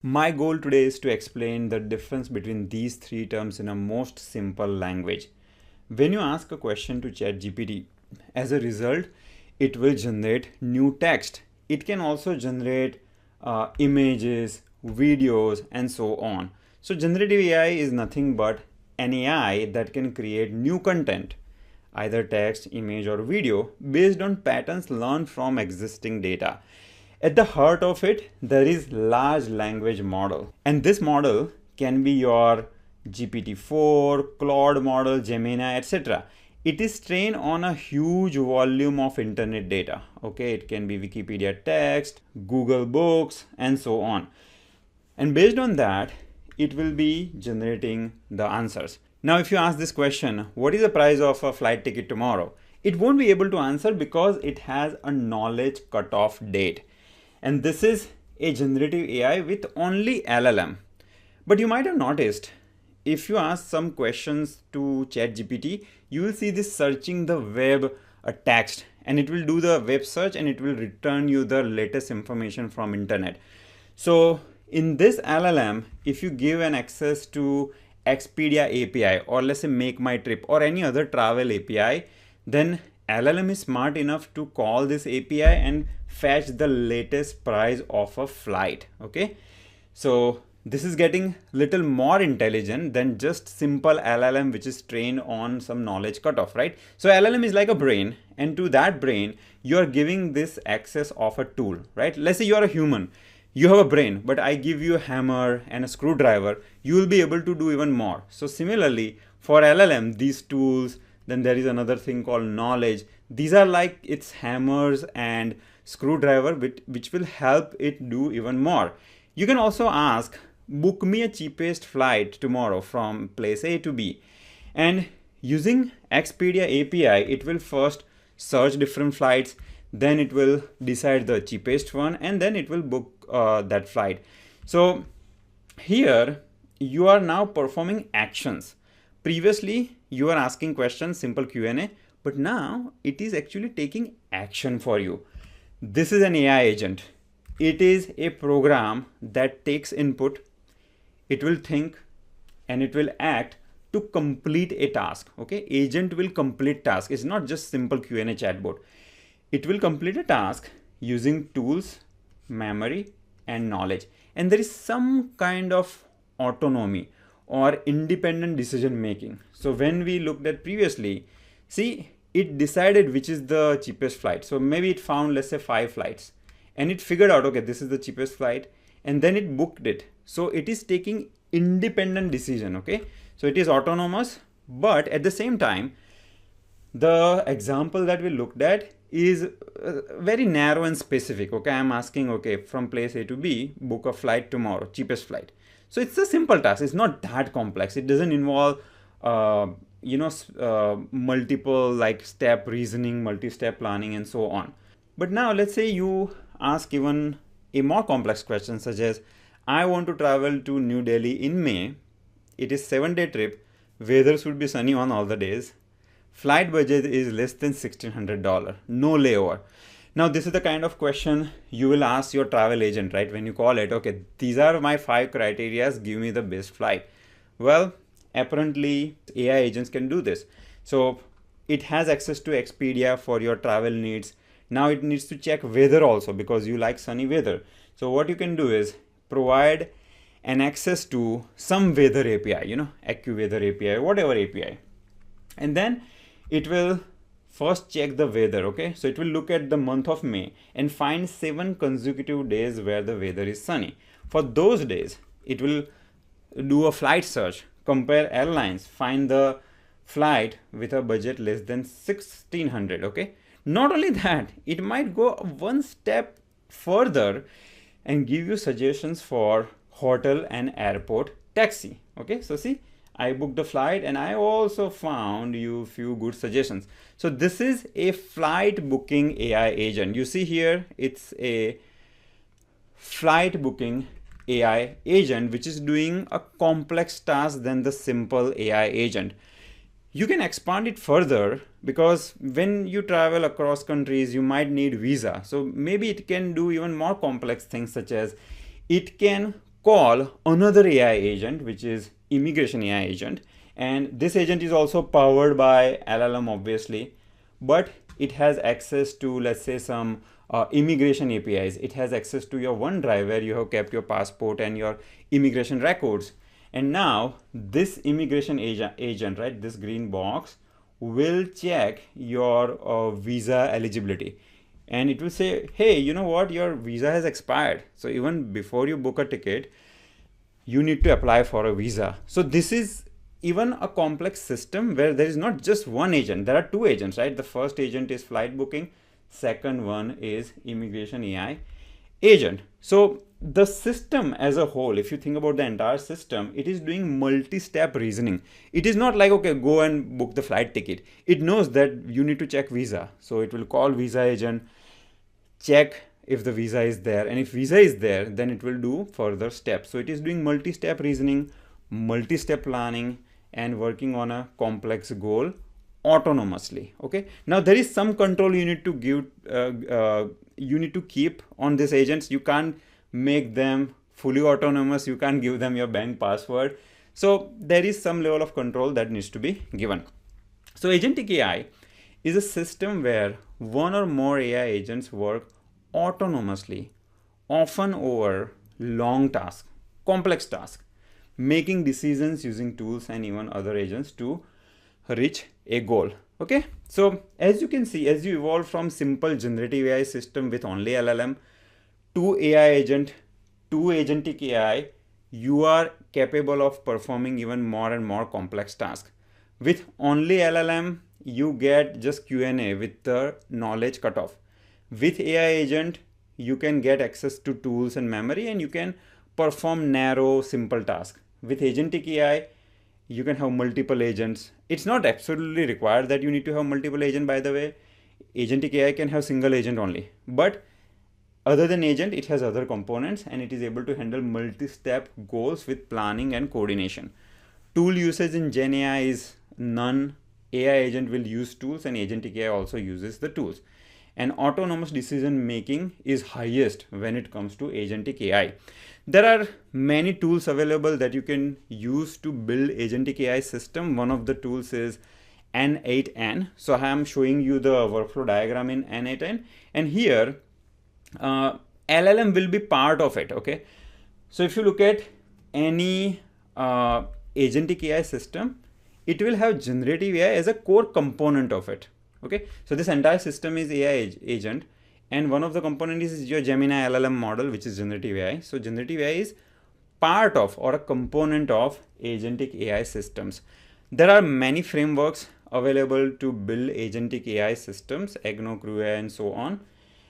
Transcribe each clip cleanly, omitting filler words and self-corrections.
My goal today is to explain the difference between these three terms in a most simple language. When you ask a question to ChatGPT, as a result, it will generate new text. It can also generate images, videos, and so on. So generative AI is nothing but an AI that can create new content, either text, image, or video, based on patterns learned from existing data. At the heart of it, there is large language model. And this model can be your GPT-4, Claude model, Gemini, etc. It is trained on a huge volume of internet data. Okay, it can be Wikipedia text, Google Books, and so on. And based on that, it will be generating the answers. Now, if you ask this question, what is the price of a flight ticket tomorrow? It won't be able to answer because it has a knowledge cutoff date. And this is a generative AI with only LLM. But you might have noticed, if you ask some questions to ChatGPT, you will see this searching the web a text, and it will do the web search and it will return you the latest information from internet. So in this LLM, if you give an access to Expedia API, or let's say Make My Trip, or any other travel API, then LLM is smart enough to call this API and fetch the latest price of a flight. Okay, so this is getting little more intelligent than just simple LLM, which is trained on some knowledge cutoff, right? So LLM is like a brain, and to that brain, you are giving this access of a tool, right? Let's say you are a human. You have a brain, but I give you a hammer and a screwdriver, you will be able to do even more. So similarly, for LLM, these tools, then there is another thing called knowledge. These are like its hammers and screwdriver, which will help it do even more. You can also ask, book me a cheapest flight tomorrow from place A to B. And using Expedia API, it will first search different flights, then it will decide the cheapest one, and then it will book that flight. So here you are now performing actions. Previously you are asking questions, simple Q&A, but now it is actually taking action for you. This is an AI agent. It is a program that takes input, it will think, and it will act to complete a task. Okay, agent will complete task. It's not just simple Q&A chatbot. It will complete a task using tools, memory, and knowledge. And there is some kind of autonomy or independent decision making. So when we looked at previously, see, it decided which is the cheapest flight. So maybe it found, let's say, 5 flights, and it figured out, okay, this is the cheapest flight, and then it booked it. So it is taking independent decision. Okay, so it is autonomous, but at the same time, the example that we looked at is very narrow and specific. Okay, I'm asking, okay, from place A to B, book a flight tomorrow, cheapest flight. So it's a simple task. It's not that complex. It doesn't involve multiple like step reasoning, multi-step planning, and so on. But now let's say you ask even a more complex question, such as, I want to travel to New Delhi in May. It is 7-day trip. Weather should be sunny on all the days. Flight budget is less than $1,600. No layover. Now this is the kind of question you will ask your travel agent, right? When you call it, okay, these are my 5 criterias, give me the best flight. Well, apparently AI agents can do this. So it has access to Expedia for your travel needs. Now it needs to check weather also, because you like sunny weather. So what you can do is provide an access to some weather API, AccuWeather API, whatever API. And then it will first check the weather. Okay, so it will look at the month of May and find 7 consecutive days where the weather is sunny. For those days, it will do a flight search, compare airlines, find the flight with a budget less than 1,600. Okay, not only that, it might go one step further and give you suggestions for hotel and airport taxi. Okay, so see, I booked the flight and I also found you few good suggestions. So this is a flight booking AI agent. You see here, it's a flight booking AI agent, which is doing a complex task than the simple AI agent. You can expand it further, because when you travel across countries, you might need visa. So maybe it can do even more complex things, such as it can call another AI agent, which is immigration AI agent. And this agent is also powered by LLM, obviously, but it has access to, let's say, some immigration APIs. It has access to your OneDrive where you have kept your passport and your immigration records. And now this immigration agent, right, this green box will check your visa eligibility, and it will say, hey, you know what, your visa has expired. So even before you book a ticket, you need to apply for a visa. So this is even a complex system where there is not just one agent, there are two agents, right? The first agent is flight booking, second one is immigration AI agent. So the system as a whole, if you think about the entire system, it is doing multi-step reasoning. It is not like, okay, go and book the flight ticket. It knows that you need to check visa, so it will call visa agent, check if the visa is there, and if visa is there, then it will do further steps. So it is doing multi-step reasoning, multi-step planning, and working on a complex goal autonomously. Okay, now there is some control you need to give, you need to keep on these agents. You can't make them fully autonomous, you can't give them your bank password, so there is some level of control that needs to be given. So agentic AI is a system where one or more AI agents work autonomously, often over long tasks, complex tasks, making decisions using tools and even other agents to reach a goal. Okay, so as you can see, as you evolve from simple generative AI system with only LLM to AI agent to agentic AI, you are capable of performing even more and more complex tasks. With only LLM, you get just Q&A with the knowledge cutoff. With AI agent, you can get access to tools and memory, and you can perform narrow, simple tasks. With agentic AI, you can have multiple agents. It's not absolutely required that you need to have multiple agents, by the way. Agentic AI can have single agent only. But other than agent, it has other components, and it is able to handle multi-step goals with planning and coordination. Tool usage in Gen AI is none. AI agent will use tools, and agentic AI also uses the tools. And autonomous decision making is highest when it comes to agentic AI. There are many tools available that you can use to build agentic AI system. One of the tools is N8N. So I am showing you the workflow diagram in N8N, and here LLM will be part of it. Okay, so if you look at any agentic AI system, it will have generative AI as a core component of it. Okay, so this entire system is AI agent, and one of the components is your Gemini LLM model, which is generative AI. So generative AI is part of or a component of agentic AI systems. There are many frameworks available to build agentic AI systems, Agno, Crew, and so on.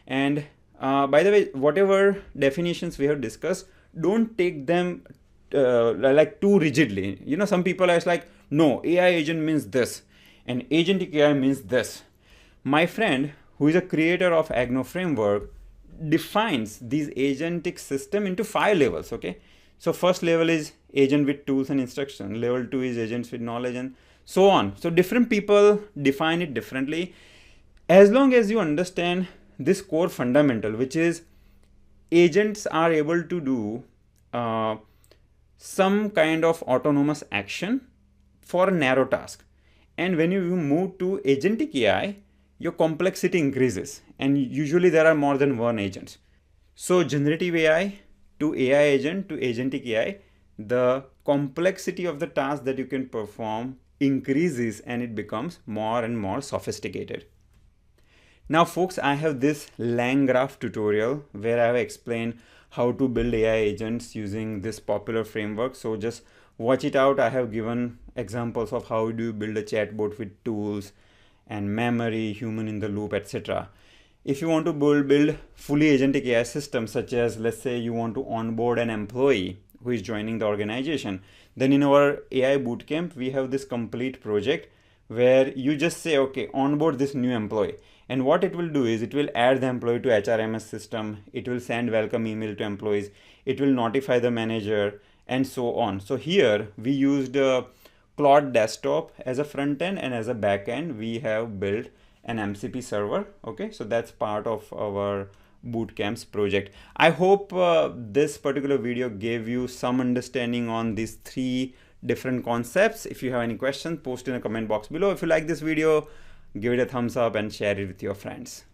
And by the way, whatever definitions we have discussed, don't take them like too rigidly. You know, some people are like, no, AI agent means this and agentic AI means this. My friend, who is a creator of Agno framework, defines these agentic system into 5 levels. Okay, so first level is agent with tools and instruction. Level 2 is agents with knowledge, and so on. So different people define it differently. As long as you understand this core fundamental, which is agents are able to do some kind of autonomous action for a narrow task. And when you move to agentic AI, your complexity increases, and usually there are more than one agent. So generative AI to AI agent to agentic AI, the complexity of the task that you can perform increases, and it becomes more and more sophisticated. Now folks, I have this LangGraph tutorial where I have explained how to build AI agents using this popular framework. So just watch it out. I have given examples of how do you build a chatbot with tools and memory, human in the loop, etc. If you want to build fully agentic AI systems, such as, let's say you want to onboard an employee who is joining the organization, then in our AI bootcamp, we have this complete project where you just say, okay, onboard this new employee. And what it will do is it will add the employee to HRMS system. It will send welcome email to employees. It will notify the manager and so on. So here we used Claude Desktop as a front end, and as a back end, we have built an MCP server. Okay, so that's part of our bootcamps project. I hope this particular video gave you some understanding on these three different concepts. If you have any questions, post in the comment box below. If you like this video, give it a thumbs up and share it with your friends.